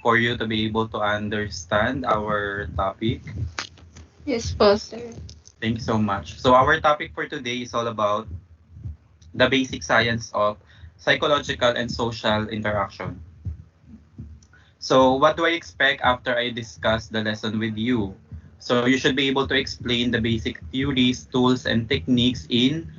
for you to be able to understand our topic? Yes po, sir. Thank you so much. So our topic for today is all about the basic science of psychological and social interaction. So what do I expect after I discuss the lesson with you? So you should be able to explain the basic theories, tools, and techniques in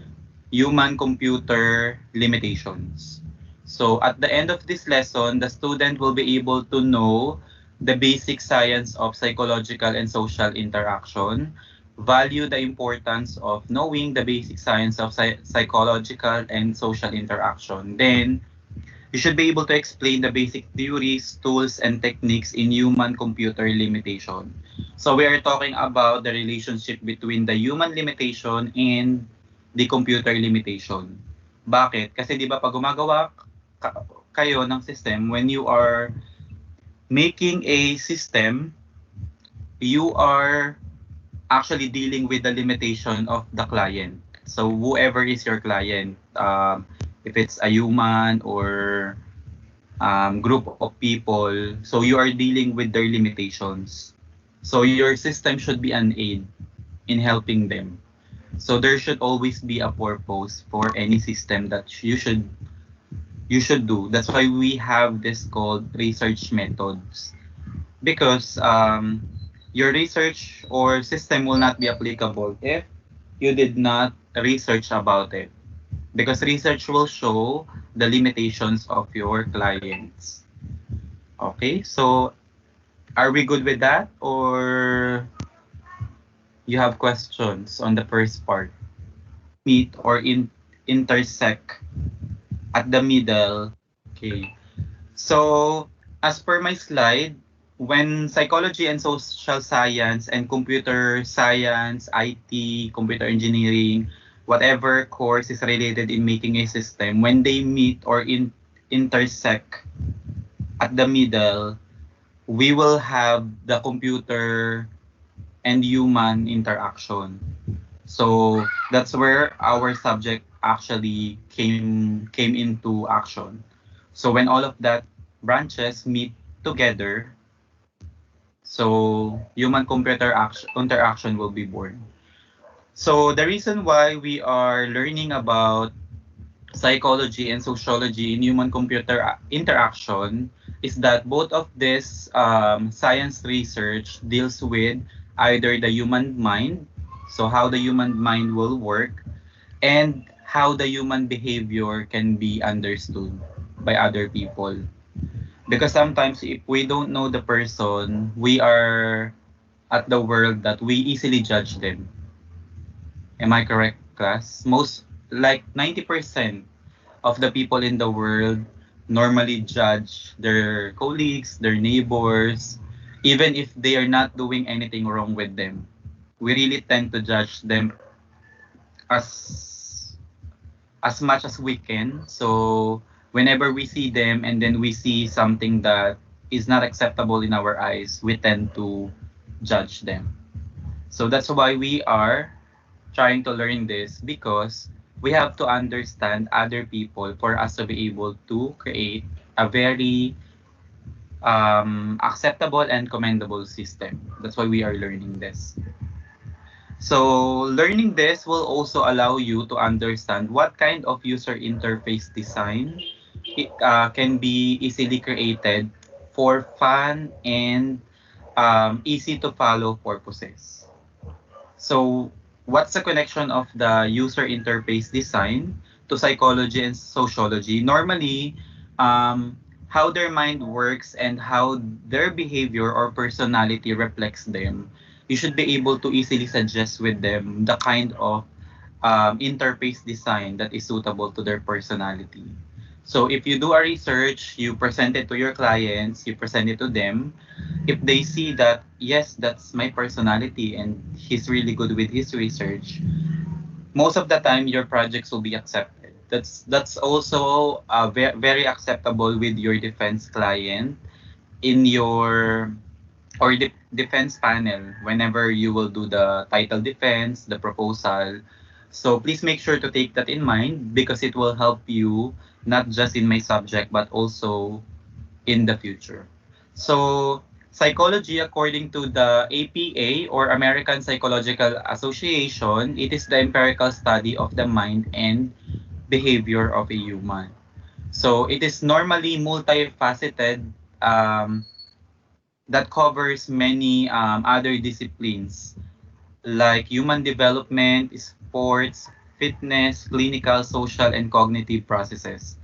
human-computer limitations. So at the end of this lesson, the student will be able to know the basic science of psychological and social interaction, value the importance of knowing the basic science of psychological and social interaction. Then, you should be able to explain the basic theories, tools, and techniques in human-computer limitation. So we are talking about the relationship between the human limitation and the computer limitation. Bakit? Kasi di ba pag gumagawa kayo ng system, when you are making a system, you are actually dealing with the limitation of the client. So whoever is your client, if it's a human or group of people, so you are dealing with their limitations. So your system should be an aid in helping them. So there should always be a purpose for any system that you should do. That's why we have this called research methods, because your research or system will not be applicable if you did not research about it, because research will show the limitations of your clients. Okay, so are we good with that, or you have questions on the first part? Meet or intersect at the middle. Okay. So, as per my slide, when psychology and social science and computer science, IT, computer engineering, whatever course is related in making a system, when they meet or intersect at the middle, we will have the computer and human interaction. So that's where our subject actually came into action. So when all of that branches meet together, so human computer interaction will be born. So the reason why we are learning about psychology and sociology in human computer interaction is that both of this science research deals with either the human mind, so how the human mind will work, and how the human behavior can be understood by other people. Because sometimes if we don't know the person, we are at the world that we easily judge them. Am I correct, class? Most, like 90% of the people in the world normally judge their colleagues, their neighbors, even if they are not doing anything wrong with them. We really tend to judge them as much as we can. So whenever we see them and then we see something that is not acceptable in our eyes, we tend to judge them. So that's why we are trying to learn this, because we have to understand other people for us to be able to create a very acceptable and commendable system. That's why we are learning this. So learning this will also allow you to understand what kind of user interface design can be easily created for fun and easy to follow purposes. So what's the connection of the user interface design to psychology and sociology? Normally, how their mind works and how their behavior or personality reflects them, you should be able to easily suggest with them the kind of interface design that is suitable to their personality. So if you do a research, you present it to your clients, you present it to them. If they see that, yes, that's my personality and he's really good with his research, most of the time your projects will be accepted. That's also very acceptable with your defense client in your or defense panel whenever you will do the title defense, the proposal. So please make sure to take that in mind, because it will help you not just in my subject but also in the future. So, psychology, according to the APA or American Psychological Association, it is the empirical study of the mind and behavior of a human. So, it is normally multifaceted, um, that covers many other disciplines like human development, sports, fitness, clinical, social, and cognitive processes.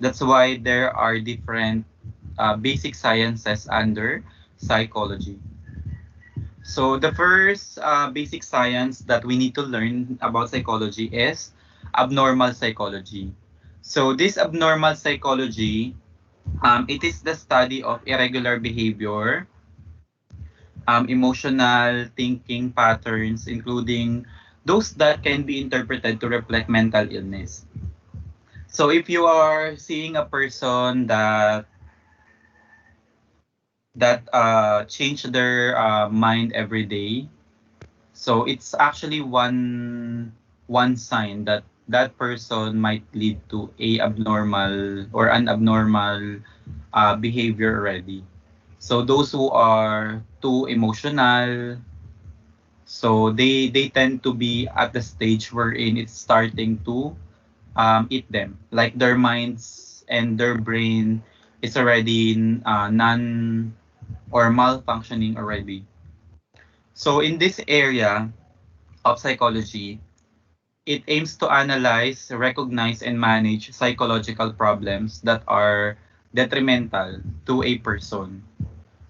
That's why there are different basic sciences under psychology. So the first basic science that we need to learn about psychology is abnormal psychology. So this abnormal psychology, it is the study of irregular behavior, emotional thinking patterns, including those that can be interpreted to reflect mental illness. So if you are seeing a person that change their mind every day, so it's actually one sign that that person might lead to a abnormal or an abnormal behavior already. So those who are too emotional, so they tend to be at the stage wherein it's starting to eat them. Like their minds and their brain is already non or malfunctioning already. So in this area of psychology, it aims to analyze, recognize, and manage psychological problems that are detrimental to a person.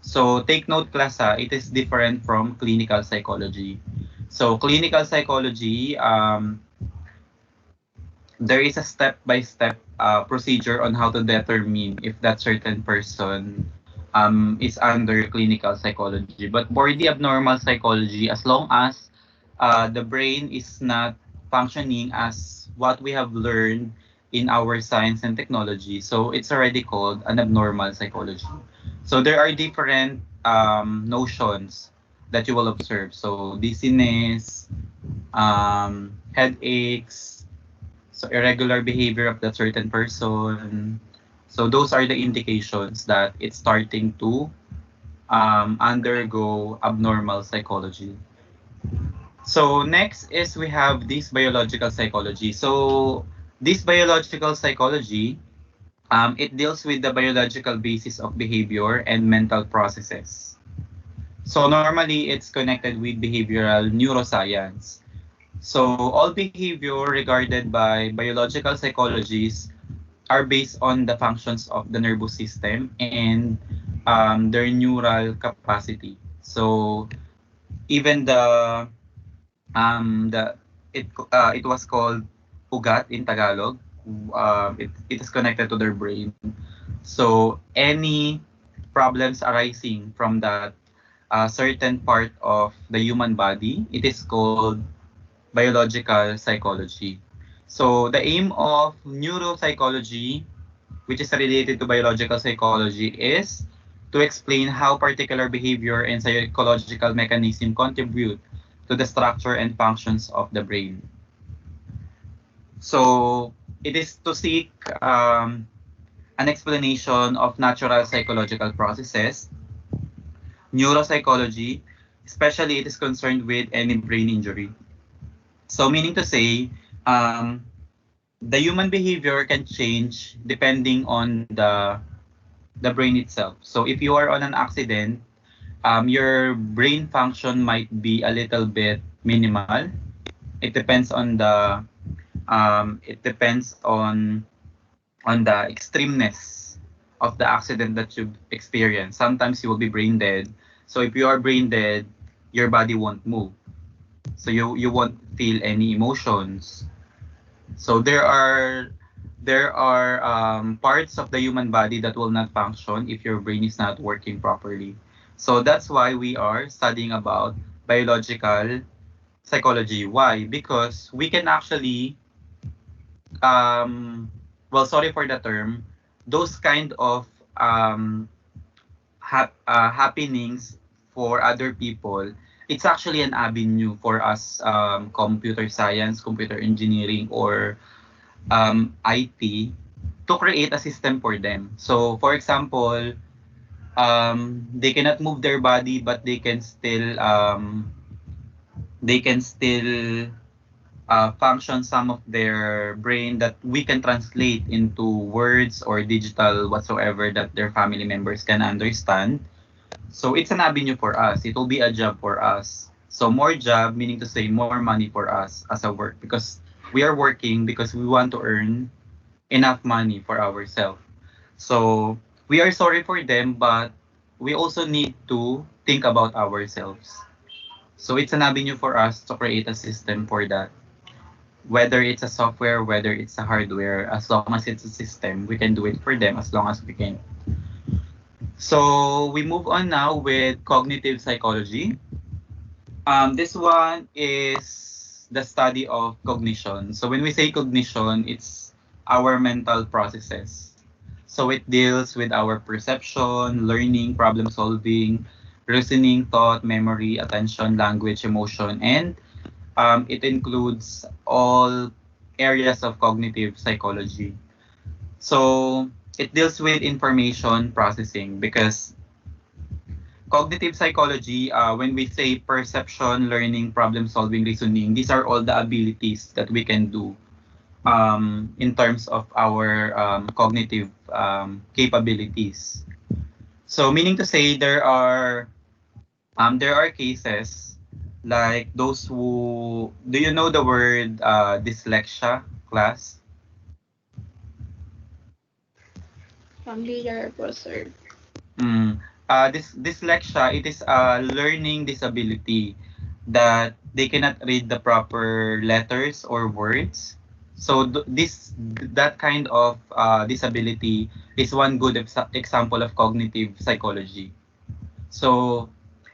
So take note, class, it is different from clinical psychology. So clinical psychology, there is a step-by-step procedure on how to determine if that certain person is under clinical psychology. But for the abnormal psychology, as long as the brain is not functioning as what we have learned in our science and technology, so it's already called an abnormal psychology. So there are different notions that you will observe. So dizziness, headaches, so irregular behavior of that certain person. So those are the indications that it's starting to undergo abnormal psychology. So next is we have this biological psychology. So this biological psychology, it deals with the biological basis of behavior and mental processes. So normally it's connected with behavioral neuroscience. So all behavior regarded by biological psychologists are based on the functions of the nervous system and their neural capacity. So even the it was called ugat in Tagalog. It is connected to their brain. So any problems arising from that certain part of the human body, it is called biological psychology. So the aim of neuropsychology, which is related to biological psychology, is to explain how particular behavior and psychological mechanism contribute to the structure and functions of the brain. So it is to seek an explanation of natural psychological processes. Neuropsychology, especially it is concerned with any brain injury. So meaning to say, um, the human behavior can change depending on the brain itself. So if you are on an accident, your brain function might be a little bit minimal. It depends on the extremeness of the accident that you've experienced. Sometimes you will be brain dead. So if you are brain dead, your body won't move. So you won't feel any emotions. So there are parts of the human body that will not function if your brain is not working properly. So that's why we are studying about biological psychology. Why? Because we can actually well, sorry for the term, those kind of happenings for other people, it's actually an avenue for us, computer science, computer engineering, or IT, to create a system for them. So, for example, They cannot move their body, but they can still function some of their brain that we can translate into words or digital whatsoever that their family members can understand. So it's an avenue for us. It will be a job for us. So more job, meaning to say more money for us as a work, because we are working because we want to earn enough money for ourselves. So we are sorry for them, but we also need to think about ourselves. So it's an avenue for us to create a system for that. Whether it's a software, whether it's a hardware, as long as it's a system, we can do it for them as long as we can. So we move on now with cognitive psychology. This one is the study of cognition. So when we say cognition, it's our mental processes. So it deals with our perception, learning, problem solving, reasoning, thought, memory, attention, language, emotion, and it includes all areas of cognitive psychology. So it deals with information processing because cognitive psychology, when we say perception, learning, problem solving, reasoning, these are all the abilities that we can do in terms of our cognitive capabilities. So meaning to say there are cases like those who do you know the word dyslexia class? Familiar po, sir. This dyslexia, it is a learning disability that they cannot read the proper letters or words. So that kind of disability is one good example of cognitive psychology. So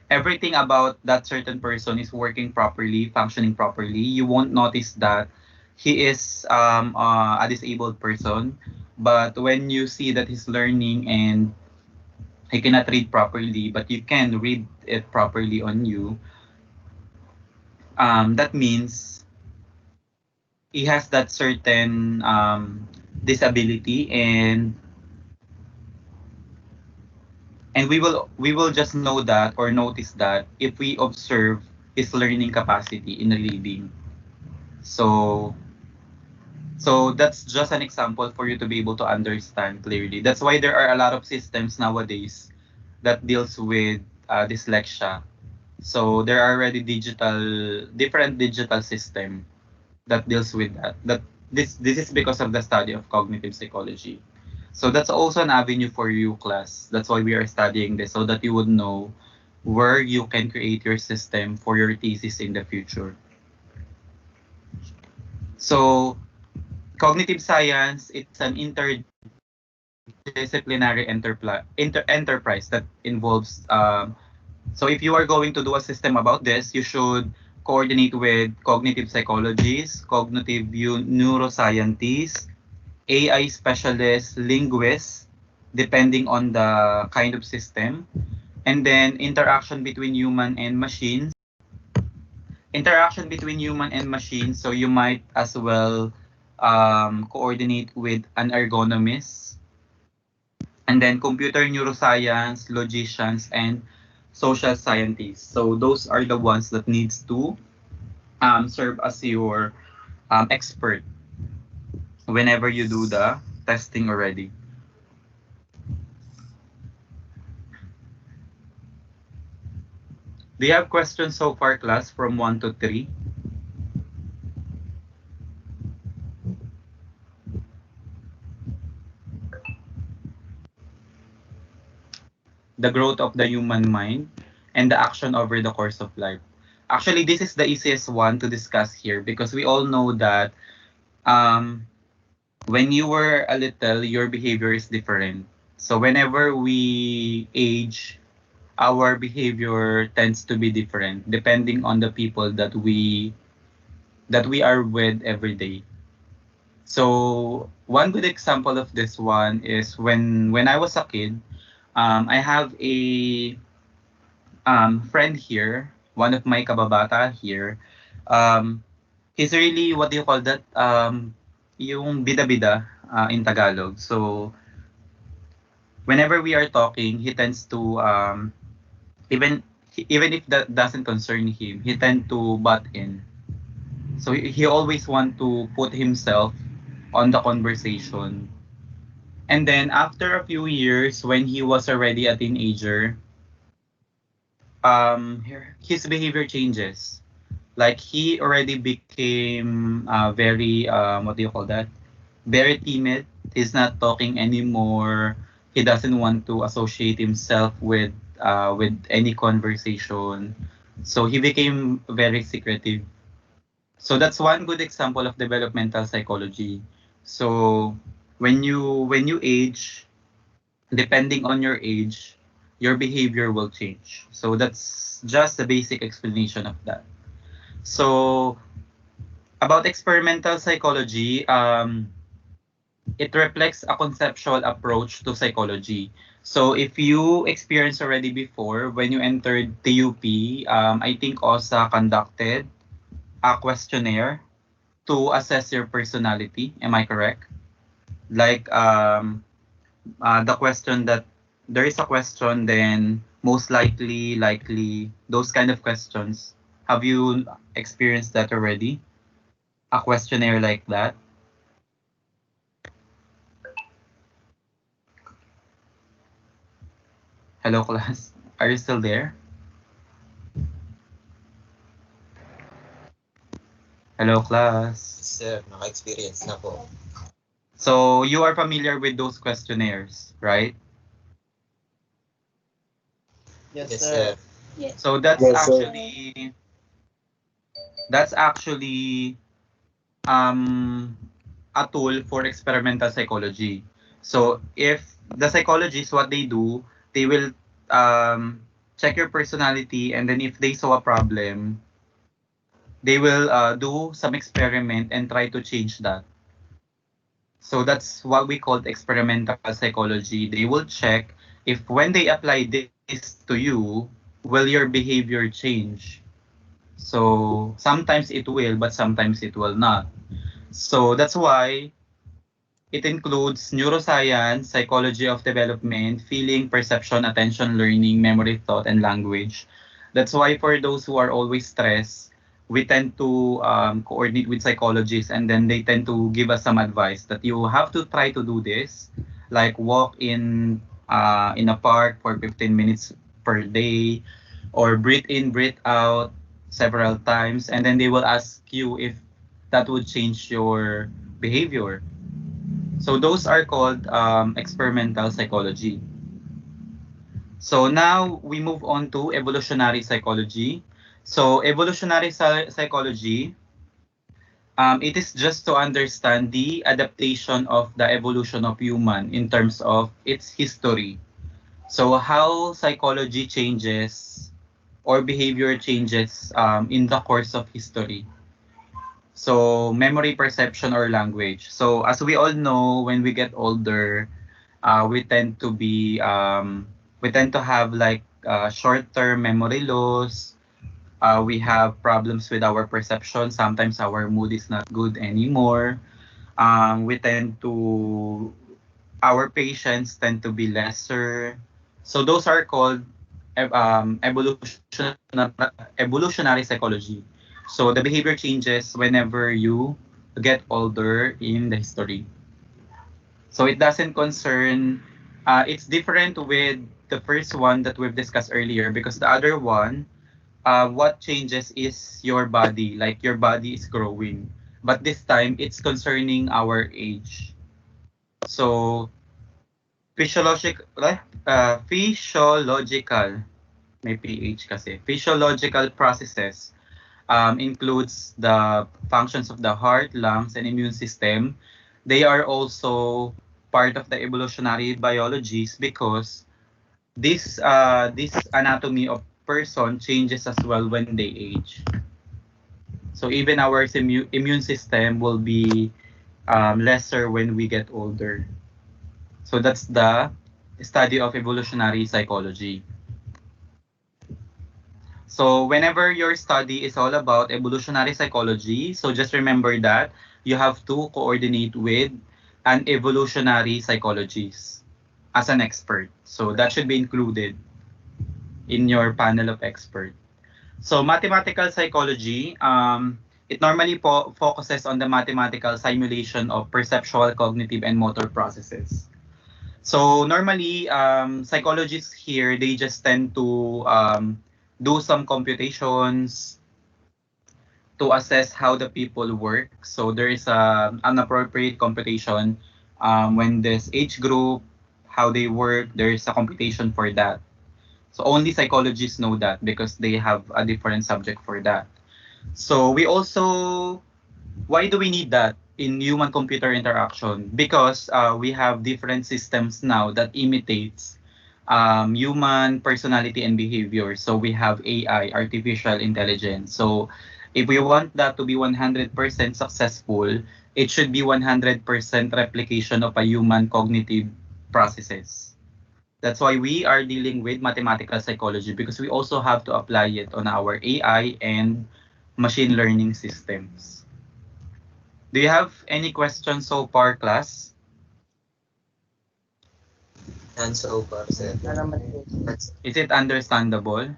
everything about that certain person is working properly, functioning properly. You won't notice that he is a disabled person, but when you see that he's learning and he cannot read properly, but you can read it properly on you, that means he has that certain disability, and we will just know that or notice that if we observe his learning capacity in reading. So so that's just an example for you to be able to understand clearly. That's why there are a lot of systems nowadays that deals with dyslexia. So there are already different digital system that deals with that. This is because of the study of cognitive psychology. So that's also an avenue for you, class. That's why we are studying this so that you would know where you can create your system for your thesis in the future. So cognitive science, it's an interdisciplinary enterprise that involves so if you are going to do a system about this, you should coordinate with cognitive psychologists, neuroscientists, AI specialists, linguists, depending on the kind of system, and then interaction between human and machine. So you might as well coordinate with an ergonomist, and then computer neuroscience, logicians, and social scientists. So those are the ones that needs to serve as your expert whenever you do the testing already. Do you have questions so far, class, from 1 to 3? The growth of the human mind and the action over the course of life. Actually, this is the easiest one to discuss here because we all know that um, when you were a little, your behavior is different. So whenever we age, our behavior tends to be different depending on the people that we are with every day. So one good example of this one is when I was a kid, I have a friend here, one of my kababata here. Um, he's really, what do you call that? Yung bida-bida in Tagalog. So whenever we are talking, he tends to even even if that doesn't concern him, he tend to butt in. So he always want to put himself on the conversation. And then after a few years, when he was already a teenager, his behavior changes. Like he already became very what do you call that? Very timid. He's not talking anymore. He doesn't want to associate himself with any conversation. So he became very secretive. So that's one good example of developmental psychology. So when you age, depending on your age, your behavior will change. So that's just the basic explanation of that. So about experimental psychology, it reflects a conceptual approach to psychology. So if you experienced already before when you entered TUP, I think OSA conducted a questionnaire to assess your personality. Am I correct? Like the question that there is a question, then most likely, likely, those kind of questions. Have you experienced that already? A questionnaire like that? Hello, class. Are you still there? Hello, class. Sir, naka-experience na po. So you are familiar with those questionnaires, right? Yes, sir. Yes. So that's Yes, sir. actually um a tool for experimental psychology. So if the psychologists, what they do, they will check your personality, and then if they saw a problem, they will do some experiment and try to change that. So that's what we call experimental psychology. They will check if when they apply this to you, will your behavior change? So sometimes it will, but sometimes it will not. So that's why it includes neuroscience, psychology of development, feeling, perception, attention, learning, memory, thought, and language. That's why for those who are always stressed, we tend to coordinate with psychologists, and then they tend to give us some advice that you have to try to do this, like walk in a park for 15 minutes per day, or breathe in, breathe out several times, and then they will ask you if that would change your behavior. So those are called experimental psychology. So now we move on to evolutionary psychology. So evolutionary psychology, it is just to understand the adaptation of the evolution of human in terms of its history. So how psychology changes or behavior changes in the course of history. So memory, perception, or language. So as we all know, when we get older, we tend to have like short-term memory loss. We have problems with our perception. Sometimes our mood is not good anymore. We tend to our patience tend to be lesser. So those are called evolutionary psychology. So the behavior changes whenever you get older in the history. So it doesn't concern, it's different with the first one that we've discussed earlier, because the other one, what changes is your body, like your body is growing. But this time, it's concerning our age. So physiological, may PH kasi, physiological processes includes the functions of the heart, lungs, and immune system. They are also part of the evolutionary biologies, because this anatomy of person changes as well when they age. So even our immune system will be lesser when we get older. So that's the study of evolutionary psychology. So whenever your study is all about evolutionary psychology, so just remember that you have to coordinate with an evolutionary psychologist. as an expert. So that should be included in your panel of experts. So mathematical psychology, it normally focuses on the mathematical simulation of perceptual, cognitive, and motor processes. So normally, psychologists here, they just tend to do some computations to assess how the people work. So there is an appropriate computation when this age group, how they work, there is a computation for that. So only psychologists know that because they have a different subject for that. So we also, why do we need that in human-computer interaction? Because we have different systems now that imitates human personality and behavior. So we have AI, artificial intelligence. So if we want that to be 100% successful, it should be 100% replication of a human cognitive processes. That's why we are dealing with mathematical psychology because we also have to apply it on our AI and machine learning systems. Do you have any questions so far, class? And so far, sir. That's, Is it understandable?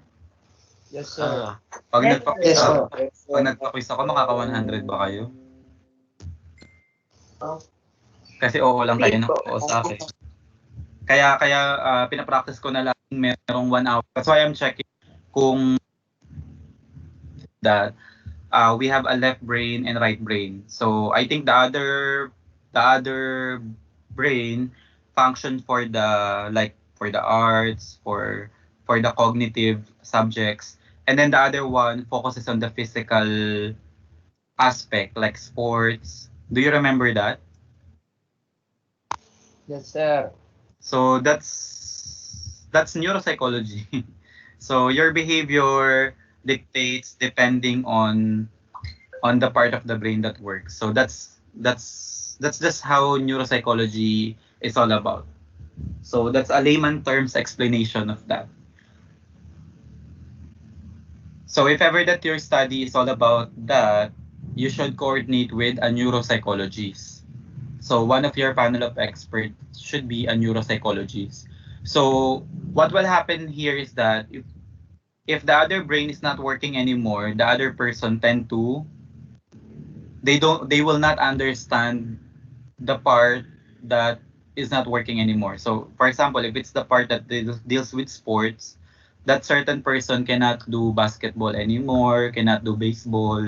Yes, sir. Pag Yes, yes, nagpa-quiz po. pag nagpa-quiz ako, makaka 100 ba kayo? Kasi oo lang kayo ng oo sa akin. Kaya pinapractice ko na lang merong 1 hour. That's why I'm checking kung that we have a left brain and right brain. So I think the other brain function for the like for the arts, for the cognitive subjects, and then the other one focuses on the physical aspect like sports. Do you remember that? Yes, sir. So that's neuropsychology. So your behavior dictates depending on the part of the brain that works. So that's just how neuropsychology is all about. So that's a layman terms explanation of that. So if ever that your study is all about that, you should coordinate with a neuropsychologist. So one of your panel of experts should be a neuropsychologist. So what will happen here is that if the other brain is not working anymore, the other person tend to they will not understand the part that is not working anymore. So for example, if it's the part that deals with sports, that certain person cannot do basketball anymore, cannot do baseball.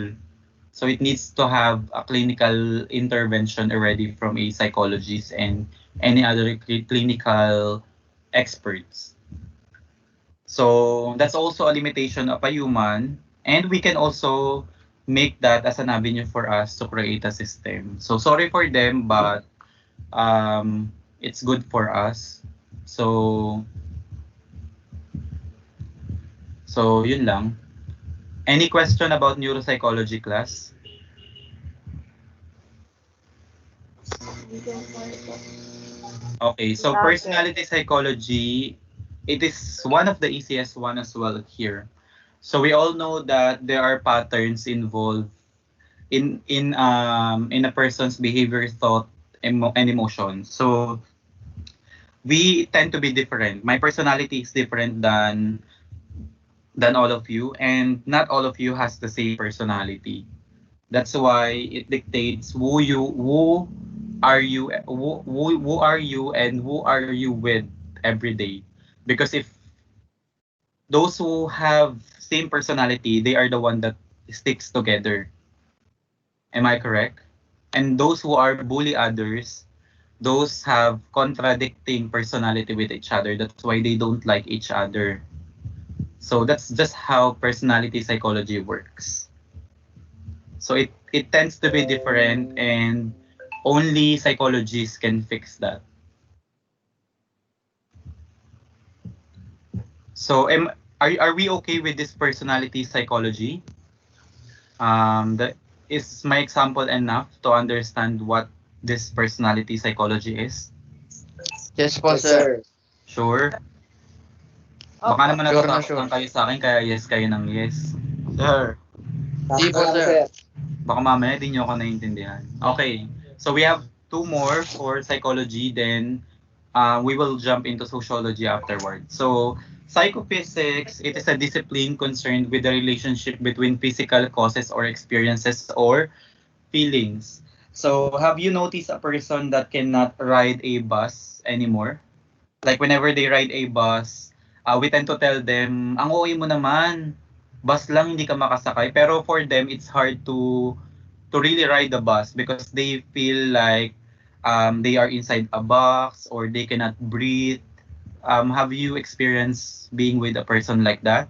So it needs to have a clinical intervention already from a psychologist and any other clinical experts. So that's also a limitation of a human, and we can also make that as an avenue for us to create a system. So sorry for them, but it's good for us. So yun lang. Any question about neuropsychology, class? Okay, so personality psychology, it is one of the easiest one as well here. So we all know that there are patterns involved in a person's behavior, thought, and emotion. So we tend to be different. My personality is different than all of you, and not all of you has the same personality. That's why it dictates who are you and who are you with every day. Because if those who have same personality, they are the one that sticks together. Am I correct? And those who are bully others, those have contradicting personality with each other. That's why they don't like each other. So that's just how personality psychology works. So it tends to be different, and only psychologists can fix that. So are we okay with this personality psychology? That is my example enough to understand what this personality psychology is? Yes po, Yes, sir. sir. Sure? Baka naman Sure na natatakot sure. lang kayo sa akin, kaya yes kayo ng yes. Sir. Di po, Tama lang, sir. Baka mamaya di nyo ako naiintindihan. Okay. So we have two more for psychology, then we will jump into sociology afterward. So, psychophysics, it is a discipline concerned with the relationship between physical causes or experiences or feelings. So, have you noticed a person that cannot ride a bus anymore? Like whenever they ride a bus, we tend to tell them, ang OA mo naman, bus lang hindi ka makasakay. Pero for them, it's hard to really ride the bus because they feel like they are inside a box or they cannot breathe. Have you experienced being with a person like that?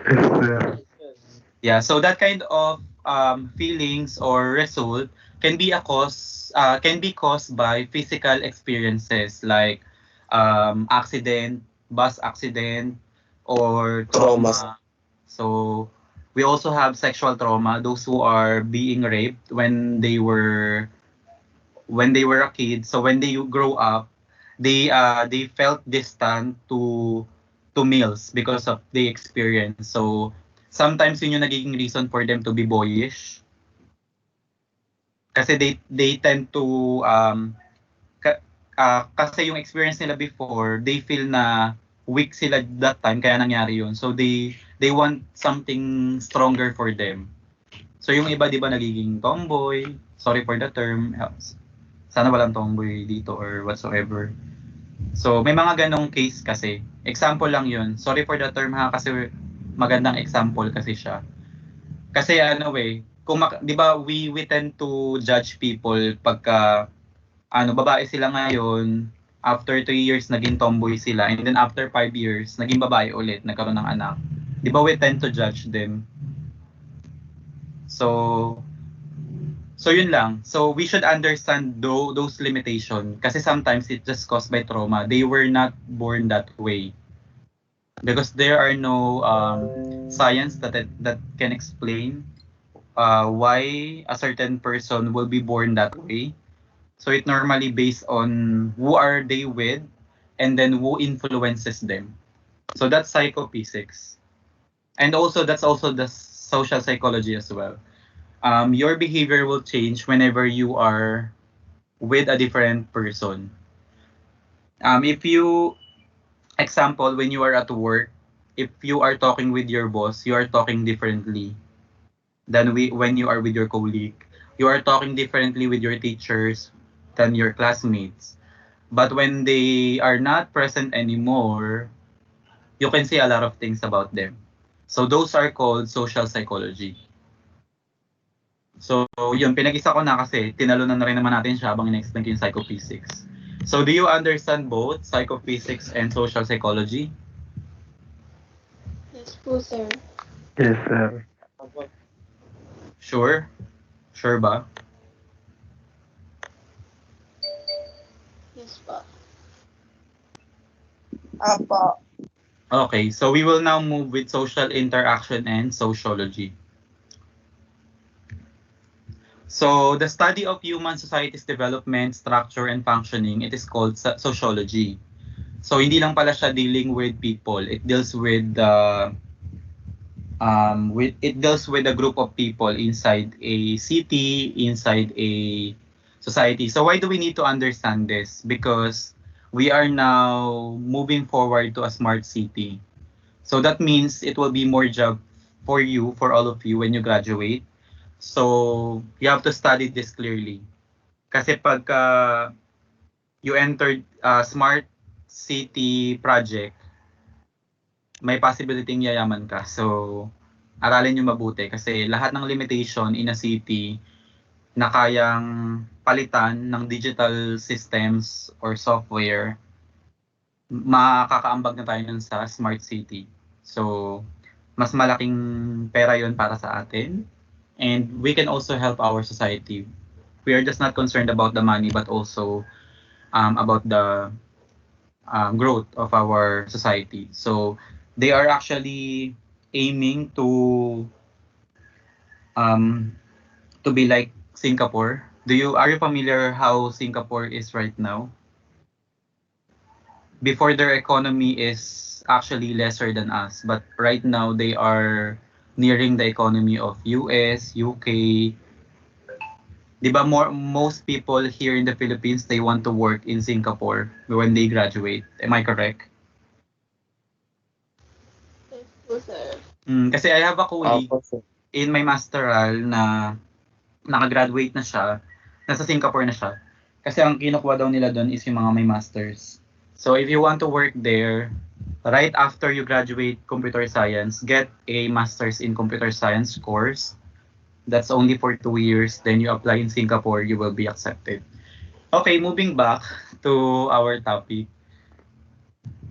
Yes, sir. Yeah, so that kind of feelings or result can be caused by physical experiences like accident, bus accident, or Trauma. trauma. So we also have sexual trauma, those who are being raped when they were a kid. So when they grow up, they felt distant to males because of the experience. So sometimes yun yung nagiging reason for them to be boyish kasi they tend to ka, kasi yung experience nila before, they feel na weak sila that time kaya nangyari yun. So they want something stronger for them. So yung iba 'di ba nagiging tomboy, sorry for the term. Sana walang tomboy dito or whatsoever. So may mga ganong case kasi. Example lang 'yun. Sorry for the term ha kasi magandang example kasi siya. Kasi ano kung 'di ba we tend to judge people pagka babae sila ngayon, after 3 years naging tomboy sila and then after 5 years naging babae ulit, nagkaroon ng anak. 'Di ba we tend to judge them. So yun lang. So we should understand those limitation kasi sometimes it's just caused by trauma. They were not born that way. Because there are no science that can explain why a certain person will be born that way. So it normally based on who are they with and then who influences them. So that's psychophysics. And also that's also the social psychology as well. Your behavior will change whenever you are with a different person. If you, example, when you are at work, if you are talking with your boss, you are talking differently than when you are with your colleague. You are talking differently with your teachers than your classmates. But when they are not present anymore, you can say a lot of things about them. So those are called social psychology. So, yun, pinag-isa ko na kasi tinalunan na rin naman natin siya habang in-explain ko yung psychophysics. So, do you understand both psychophysics and social psychology? Yes po, sir. Yes, sir. Sure? Sure ba? Yes po. Apa. Okay, so we will now move with social interaction and sociology. So, the study of human society's development, structure, and functioning, it is called sociology. So, hindi lang pala siya dealing with people. It deals with a group of people inside a city, inside a society. So, why do we need to understand this? Because we are now moving forward to a smart city. So, that means it will be more job for you, for all of you, when you graduate. So, you have to study this clearly. Kasi pagka you entered a smart city project, may possibility yayaman ka. So, aralin nyo mabuti kasi lahat ng limitation in a city na kayang palitan ng digital systems or software, makakaambag na tayo nun sa smart city. So, mas malaking pera yon para sa atin. And we can also help our society. We are just not concerned about the money, but also about the growth of our society. So they are actually aiming to be like Singapore. Are you familiar how Singapore is right now? Before, their economy is actually lesser than us, but right now they are nearing the economy of US, UK. Di ba most people here in the Philippines, they want to work in Singapore when they graduate. Am I correct? Yes po, sir. Kasi I have a colleague Opo, sir. in my masteral na nakagraduate na siya, nasa Singapore na siya. Kasi ang kinukuha daw nila doon is yung mga may masters. So if you want to work there, right after you graduate computer science, get a master's in computer science course. That's only for 2 years. Then you apply in Singapore, you will be accepted. Okay, moving back to our topic.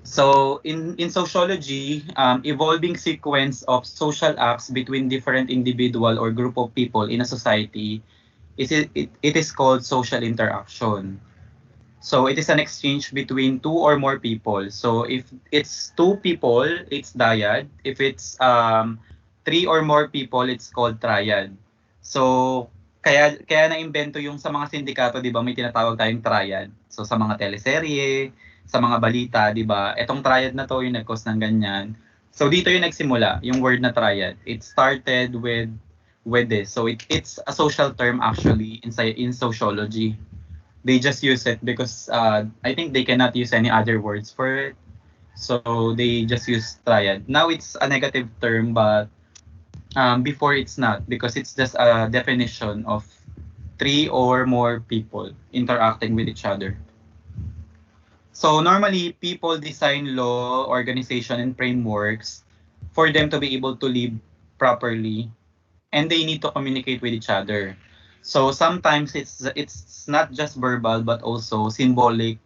So in sociology, evolving sequence of social acts between different individual or group of people in a society it is called social interaction. So it is an exchange between two or more people. So if it's two people, it's dyad. If it's three or more people, it's called triad. So kaya na-imbento yung sa mga sindikato, 'di ba, may tinatawag tayong triad. So sa mga teleserye, sa mga balita, 'di ba? Etong triad na to yung nag-cause ng ganyan. So dito yung nagsimula, yung word na triad. It started with this. So it's a social term actually in sociology. They just use it because I think they cannot use any other words for it. So they just use triad. Now it's a negative term, but before it's not because it's just a definition of three or more people interacting with each other. So normally people design law, organization, and frameworks for them to be able to live properly, and they need to communicate with each other. So sometimes it's not just verbal but also symbolic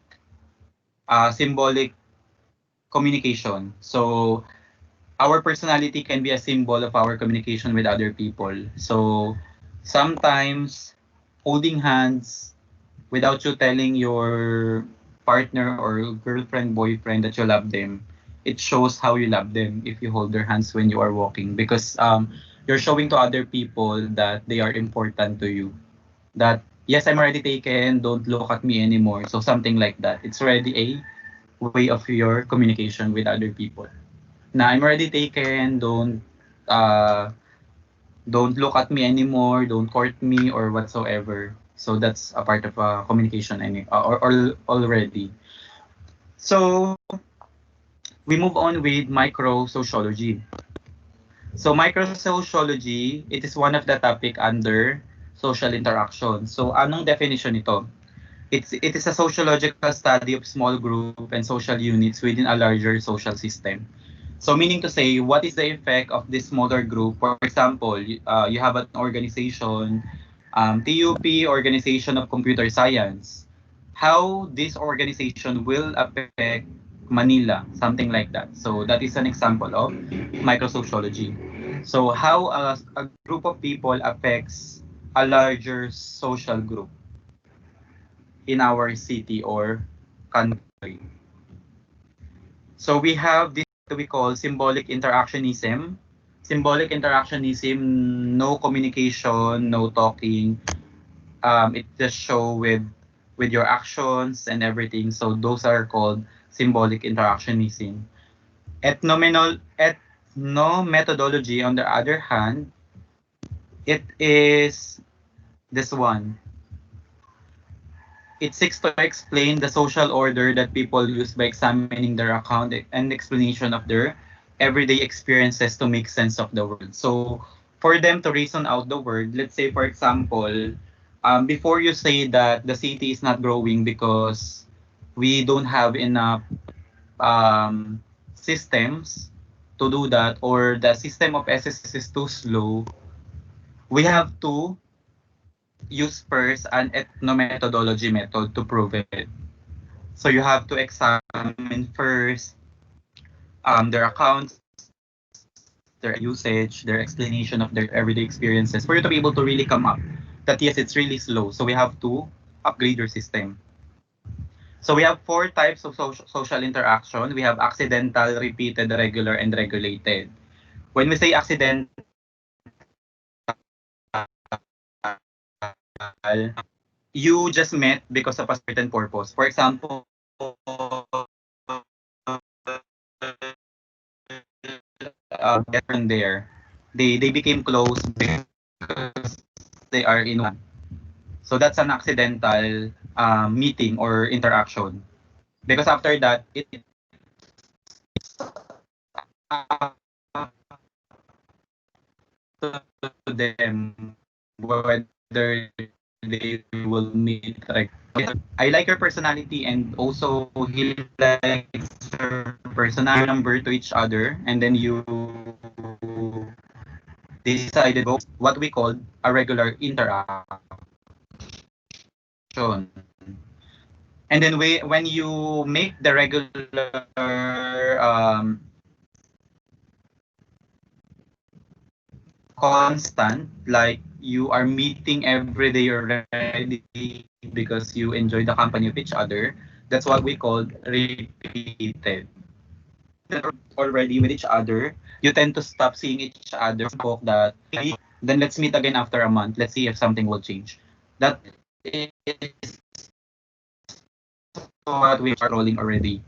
communication. So our personality can be a symbol of our communication with other people. So sometimes holding hands without you telling your partner or girlfriend, boyfriend that you love them, it shows how you love them if you hold their hands when you are walking because you're showing to other people that they are important to you. That yes, I'm already taken, don't look at me anymore. So something like that. It's already a way of your communication with other people. Na I'm already taken, uh don't look at me anymore, don't court me or whatsoever. So that's a part of communication or already. So we move on with microsociology. So microsociology, it is one of the topic under social interaction. So anong definition nito? It is a sociological study of small group and social units within a larger social system. So meaning to say, what is the effect of this smaller group? For example, you have an organization, TUP, Organization of Computer Science. How this organization will affect Manila, something like that. So that is an example of microsociology. So how a group of people affects a larger social group in our city or country. So we have this we call symbolic interactionism. Symbolic interactionism, no communication, no talking. It just show with your actions and everything. So those are called symbolic interactionism. Ethnomethodology, on the other hand, it is this one. It seeks to explain the social order that people use by examining their account and explanation of their everyday experiences to make sense of the world. So for them to reason out the world, let's say for example, before you say that the city is not growing because we don't have enough systems to do that or the system of SSS is too slow, we have to use first an ethnomethodology method to prove it. So you have to examine first their accounts, their usage, their explanation of their everyday experiences for you to be able to really come up that yes, it's really slow. So we have to upgrade your system. So we have four types of social interaction. We have accidental, repeated, regular, and regulated. When we say accidental, you just met because of a certain purpose. For example, different there. They became close because they are in one. So that's an accidental meeting or interaction. Because after that, it's up to them whether they will meet. Like, I like your personality, and also he likes her personality, number to each other, and then you decided go what we call a regular interaction. And then when you make the regular constant, like you are meeting every day already because you enjoy the company of each other, that's what we call repeated. Already with each other, you tend to stop seeing each other, spoke that, then let's meet again after a month, let's see if something will change. That is what we are rolling already,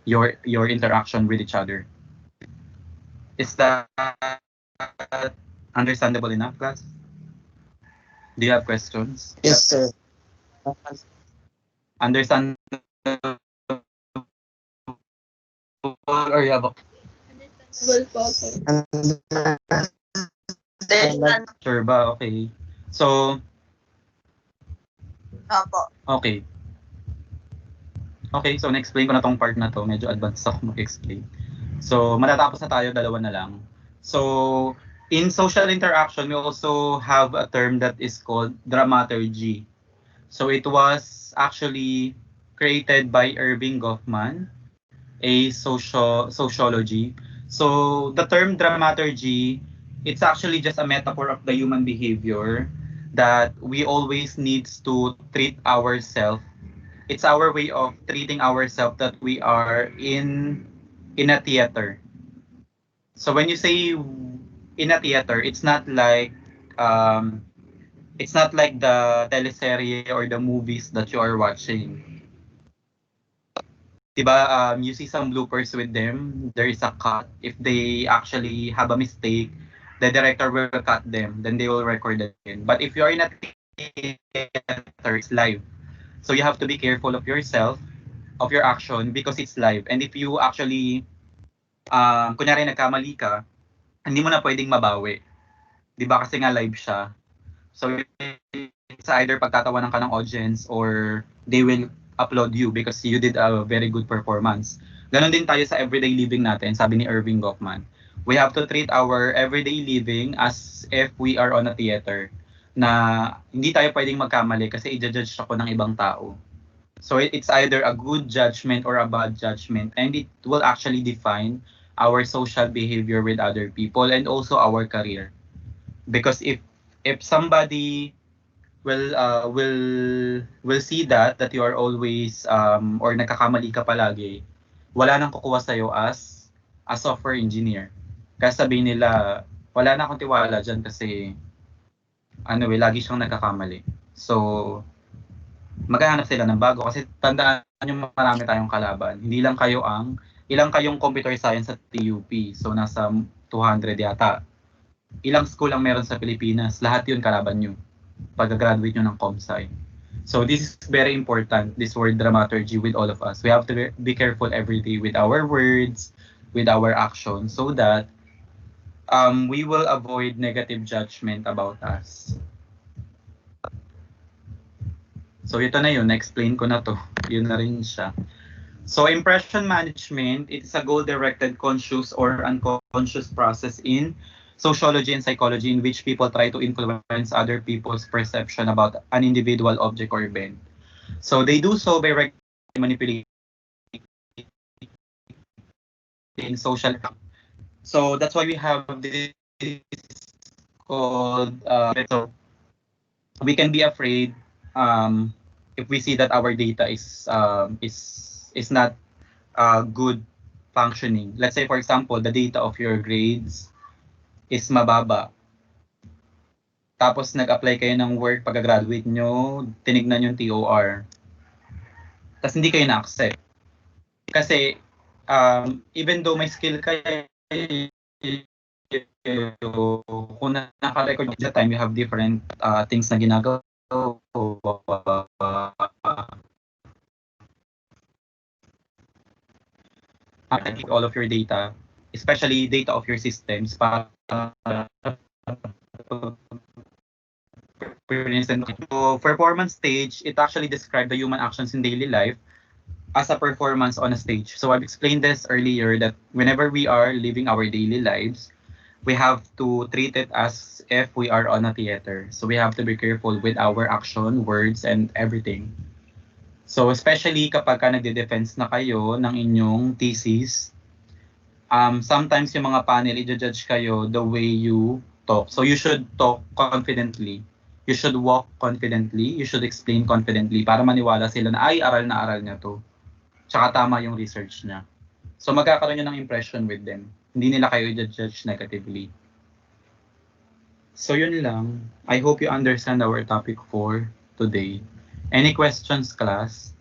your interaction with each other. Is that understandable enough, class? Do you have questions? Yes, sir. Understandable, or you have a Understandable po, sir. sure ba? Okay. So, Opo. okay. Okay, so na-explain ko na tong part na to. Medyo advanced ako mag-explain. So, matatapos na tayo, dalawa na lang. So, in social interaction, we also have a term that is called dramaturgy. So, it was actually created by Irving Goffman, a sociology. So, the term dramaturgy, it's actually just a metaphor of the human behavior that we always needs to treat ourselves. It's our way of treating ourselves that we are in a theater. So when you say in a theater, it's not like the teleserye or the movies that you are watching. Diba, you see some bloopers with them, there is a cut. If they actually have a mistake, the director will cut them, then they will record it again. But if you're in a theater, it's live. So you have to be careful of yourself, of your action, because it's live. And if you actually, kunyari nagkamali ka, hindi mo na pwedeng mabawi. Di ba kasi nga live siya. So it's either pagtatawanan ka ng audience or they will upload you because you did a very good performance. Ganon din tayo sa everyday living natin, sabi ni Irving Goffman. We have to treat our everyday living as if we are on a theater, na hindi tayo pwedeng magkamali kasi i-judge ako ng ibang tao. So it's either a good judgment or a bad judgment, and it will actually define our social behavior with other people and also our career. Because if somebody will see that you are always or nagkakamali ka palagi, wala nang kukuha sa'yo as a software engineer. Kasi sabihin nila, wala na akong tiwala dyan kasi lagi siyang nagkakamali. So, maghahanap sila ng bago kasi tandaan nyo marami tayong kalaban. Hindi lang kayo ilang kayong computer science sa TUP. So, nasa 200 yata. Ilang school ang meron sa Pilipinas. Lahat yun kalaban nyo pag-graduate nyo ng ComSci. So, this is very important, this word dramaturgy with all of us. We have to be careful every day with our words, with our actions, so that we will avoid negative judgment about us. So ito na yun, na-explain ko na to. Yun na rin siya. So impression management, it is a goal-directed conscious or unconscious process in sociology and psychology in which people try to influence other people's perception about an individual object or event. So they do so by manipulating social. So that's why we have this called so we can be afraid if we see that our data is not good functioning. Let's say for example, the data of your grades is mababa. Tapos nag-apply kayo ng work pagka-graduate nyo, tinignan yung TOR. Tapos hindi kayo na-accept. Kasi even though may skill kayo, kung naka-record at the time you have different things na ginagawa, Take all of your data, especially data of your systems, para for instance, so performance stage, it actually describes the human actions in daily life as a performance on a stage. So I've explained this earlier that whenever we are living our daily lives, we have to treat it as if we are on a theater. So we have to be careful with our action, words, and everything. So especially kapag ka nagde-defense na kayo ng inyong thesis, sometimes yung mga panel, i-judge kayo the way you talk. So you should talk confidently. You should walk confidently. You should explain confidently para maniwala sila na ay, aral na aral niya to. Tsaka tama yung research niya. So magkakaroon nyo ng impression with them. Hindi nila kayo i-judge negatively. So yun lang. I hope you understand our topic for today. Any questions, class?